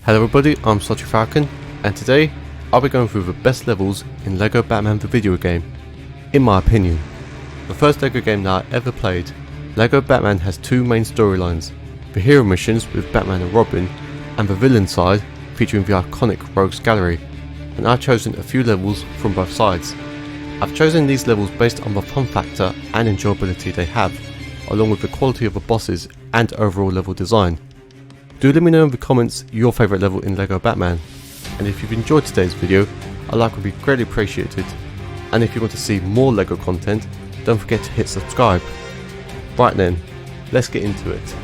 Hello everybody, I'm SolitaryFalcon, and today I'll be going through the best levels in LEGO Batman the video game, in my opinion. The first LEGO game that I ever played, LEGO Batman has two main storylines, the hero missions with Batman and Robin, and the villain side featuring the iconic Rogues Gallery, and I've chosen a few levels from both sides. I've chosen these levels based on the fun factor and enjoyability they have, along with the quality of the bosses and overall level design. Do let me know in the comments your favourite level in LEGO Batman, and if you've enjoyed today's video, a like would be greatly appreciated, and if you want to see more LEGO content, don't forget to hit subscribe. Right then, let's get into it.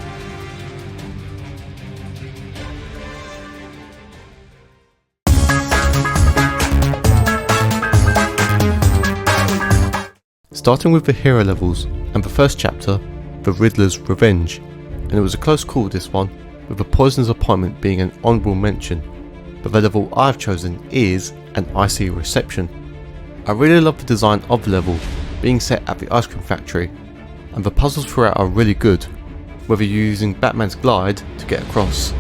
Starting with the hero levels, and the first chapter, the Riddler's Revenge, and it was a close call this one, with the Poison's Appointment being an honourable mention, but the level I've chosen is an Icy Reception. I really love the design of the level, being set at the ice cream factory, and the puzzles throughout are really good, whether you're using Batman's glide to get across,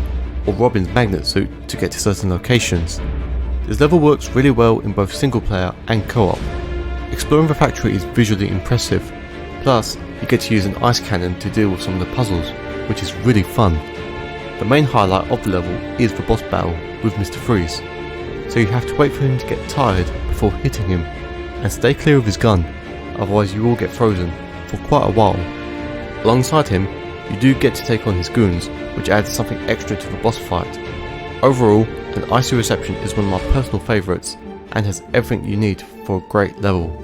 or Robin's magnet suit to get to certain locations. This level works really well in both single player and co-op. Exploring the factory is visually impressive, plus you get to use an ice cannon to deal with some of the puzzles, which is really fun. The main highlight of the level is the boss battle with Mr. Freeze, so you have to wait for him to get tired before hitting him, and stay clear of his gun, otherwise you will get frozen for quite a while. Alongside him, you do get to take on his goons, which adds something extra to the boss fight. Overall, an Icy Reception is one of my personal favourites, and has everything you need for a great level.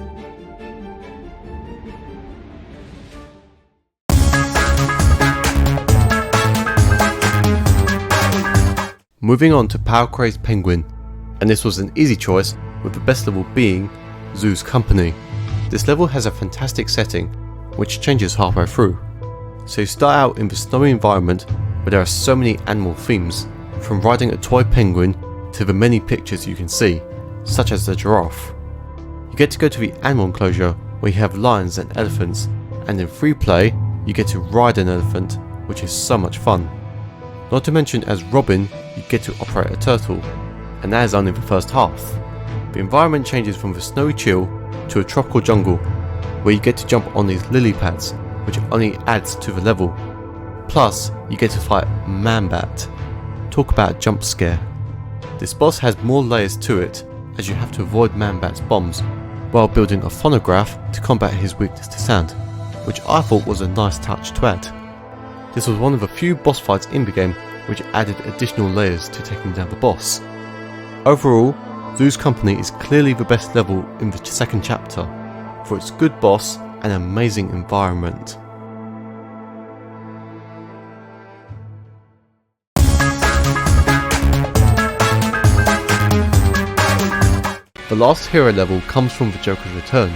Moving on to Power Crazed Penguin, and this was an easy choice, with the best level being Zoo's Company. This level has a fantastic setting, which changes halfway through. So you start out in the snowy environment where there are so many animal themes, from riding a toy penguin to the many pictures you can see, such as the giraffe. You get to go to the animal enclosure where you have lions and elephants, and in free play you get to ride an elephant, which is so much fun. Not to mention, as Robin, you get to operate a turtle, and that is only the first half. The environment changes from the snowy chill to a tropical jungle, where you get to jump on these lily pads, which only adds to the level. Plus, you get to fight Man-Bat. Talk about a jump scare. This boss has more layers to it, as you have to avoid Man-Bat's bombs, while building a phonograph to combat his weakness to sound, which I thought was a nice touch to add. This was one of the few boss fights in the game which added additional layers to taking down the boss. Overall, Zoo's Company is clearly the best level in the second chapter, for its good boss and amazing environment. The last hero level comes from the Joker's Return,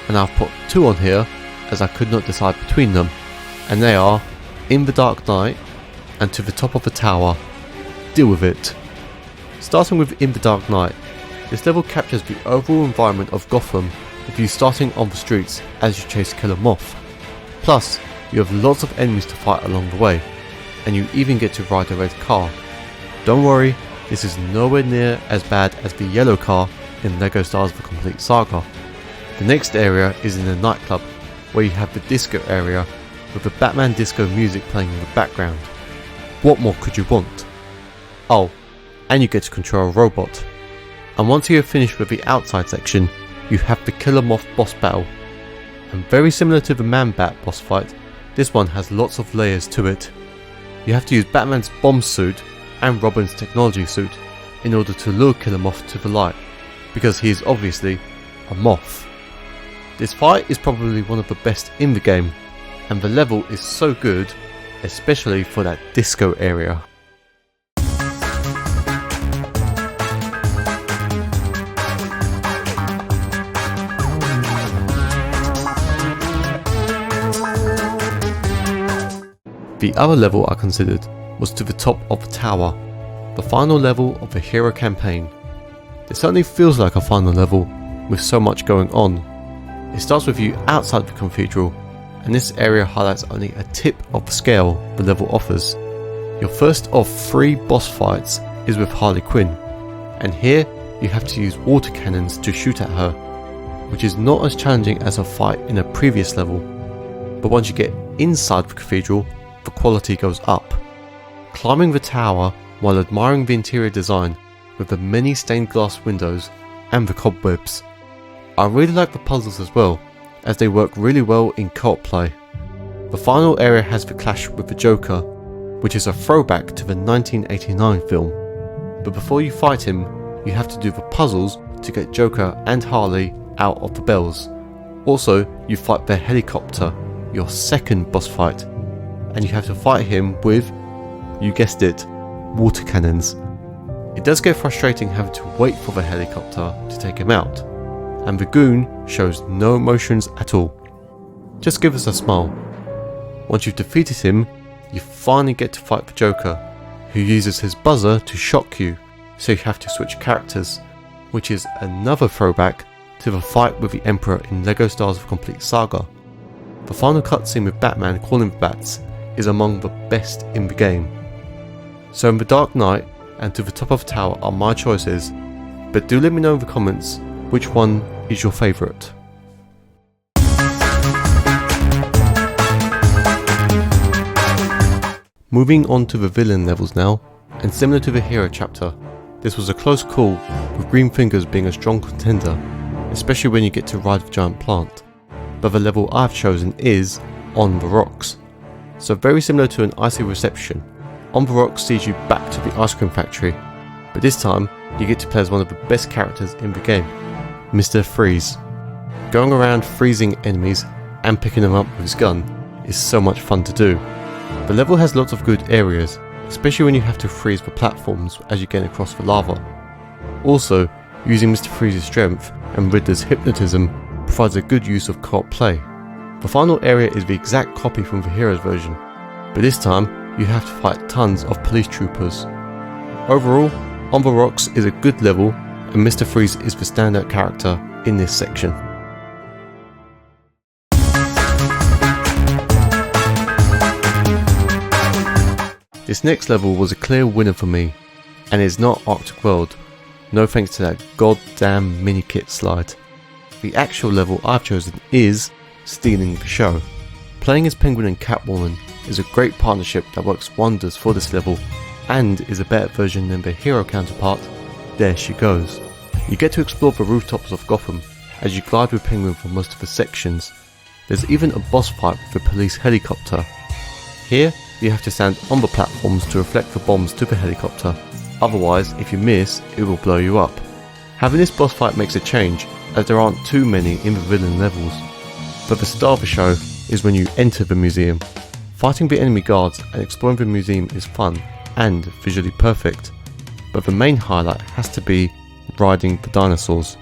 and I've put two on here as I could not decide between them, and they are In the Dark Knight and To the Top of the Tower. Deal with it. Starting with In the Dark Knight, this level captures the overall environment of Gotham, with you starting on the streets as you chase Killer Moth. Plus, you have lots of enemies to fight along the way, and you even get to ride a red car. Don't worry, this is nowhere near as bad as the yellow car in LEGO Stars The Complete Saga. The next area is in a nightclub, where you have the disco area with the Batman disco music playing in the background. What more could you want? Oh, and you get to control a robot. And once you have finished with the outside section, you have the Killer Moth boss battle. And very similar to the Man-Bat boss fight, this one has lots of layers to it. You have to use Batman's bomb suit and Robin's technology suit in order to lure Killer Moth to the light, because he is obviously a moth. This fight is probably one of the best in the game, and the level is so good, especially for that disco area. The other level I considered was To the Top of the Tower, the final level of the hero campaign. It certainly feels like a final level, with so much going on. It starts with you outside the cathedral, and this area highlights only a tip of the scale the level offers. Your first of 3 boss fights is with Harley Quinn, and here you have to use water cannons to shoot at her, which is not as challenging as a fight in a previous level, but once you get inside the cathedral, the quality goes up. Climbing the tower while admiring the interior design with the many stained glass windows and the cobwebs. I really like the puzzles as well, as they work really well in co-op play. The final area has the clash with the Joker, which is a throwback to the 1989 film, but before you fight him, you have to do the puzzles to get Joker and Harley out of the bells. Also, you fight the helicopter, your second boss fight, and you have to fight him with, you guessed it, water cannons. It does get frustrating having to wait for the helicopter to take him out, and the goon shows no emotions at all. Just give us a smile. Once you've defeated him, you finally get to fight the Joker, who uses his buzzer to shock you, so you have to switch characters, which is another throwback to the fight with the Emperor in LEGO Stars of Complete Saga. The final cutscene with Batman calling the bats is among the best in the game. So in the Dark Knight and To the Top of the Tower are my choices, but do let me know in the comments which one is your favourite. Moving on to the villain levels now, and similar to the hero chapter, this was a close call, with Green Fingers being a strong contender, especially when you get to ride the giant plant. But the level I've chosen is On the Rocks. So very similar to an icy reception, On the Rocks sees you back to the ice cream factory, but this time you get to play as one of the best characters in the game, Mr. Freeze. Going around freezing enemies and picking them up with his gun is so much fun to do. The level has lots of good areas, especially when you have to freeze the platforms as you get across the lava. Also, using Mr. Freeze's strength and Riddler's hypnotism provides a good use of co-op play. The final area is the exact copy from the Heroes version, but this time you have to fight tons of police troopers. Overall, On the Rocks is a good level, and Mr. Freeze is the standout character in this section. This next level was a clear winner for me, and is not Arctic World, no thanks to that goddamn mini-kit slide. The actual level I've chosen is Stealing the Show. Playing as Penguin and Catwoman is a great partnership that works wonders for this level, and is a better version than the hero counterpart, There She Goes. You get to explore the rooftops of Gotham as you glide with Penguin for most of the sections. There's even a boss fight with the police helicopter. Here, you have to stand on the platforms to reflect the bombs to the helicopter, otherwise if you miss it will blow you up. Having this boss fight makes a change, as there aren't too many in the villain levels. But the star of the show is when you enter the museum. Fighting the enemy guards and exploring the museum is fun and visually perfect, but the main highlight has to be riding the dinosaurs.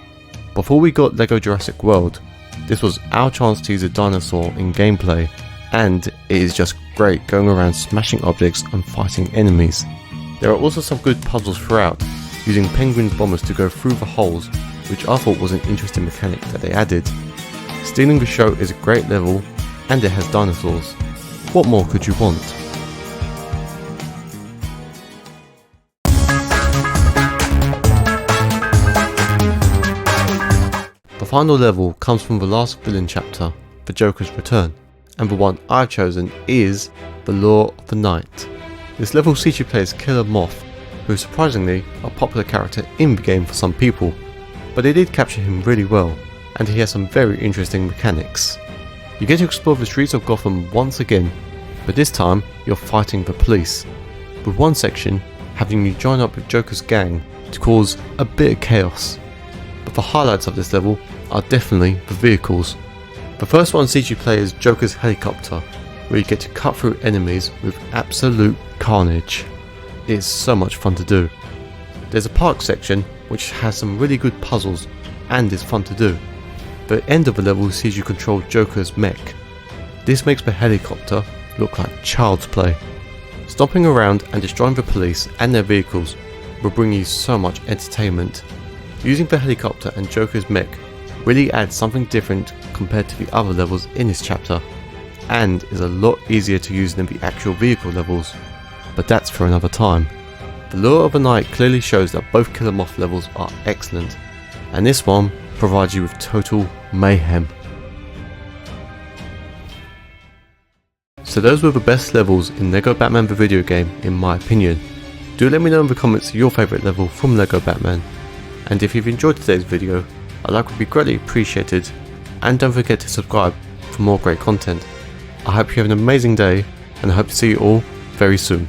Before we got LEGO Jurassic World, this was our chance to use a dinosaur in gameplay, and it is just great going around smashing objects and fighting enemies. There are also some good puzzles throughout, using Penguin's bombers to go through the holes, which I thought was an interesting mechanic that they added. Stealing the Show is a great level, and it has dinosaurs. What more could you want? The final level comes from the last villain chapter, the Joker's Return, and the one I've chosen is The Law of the Night. This level sees you play as Killer Moth, who is surprisingly a popular character in the game for some people, but they did capture him really well, and he has some very interesting mechanics. You get to explore the streets of Gotham once again, but this time you're fighting the police, with one section having you join up with Joker's gang to cause a bit of chaos. But the highlights of this level are definitely the vehicles. The first one sees you play as Joker's helicopter, where you get to cut through enemies with absolute carnage. It is so much fun to do. There's a park section which has some really good puzzles and is fun to do. The end of the level sees you control Joker's mech. This makes the helicopter look like child's play. Stomping around and destroying the police and their vehicles will bring you so much entertainment. Using the helicopter and Joker's mech really adds something different compared to the other levels in this chapter, and is a lot easier to use than the actual vehicle levels, but that's for another time. The Lure of the Night clearly shows that both Kill 'Em Off levels are excellent, and this one provides you with total mayhem. So those were the best levels in LEGO Batman the video game in my opinion. Do let me know in the comments your favourite level from LEGO Batman, and if you've enjoyed today's video, a like would be greatly appreciated, and don't forget to subscribe for more great content. I hope you have an amazing day, and I hope to see you all very soon.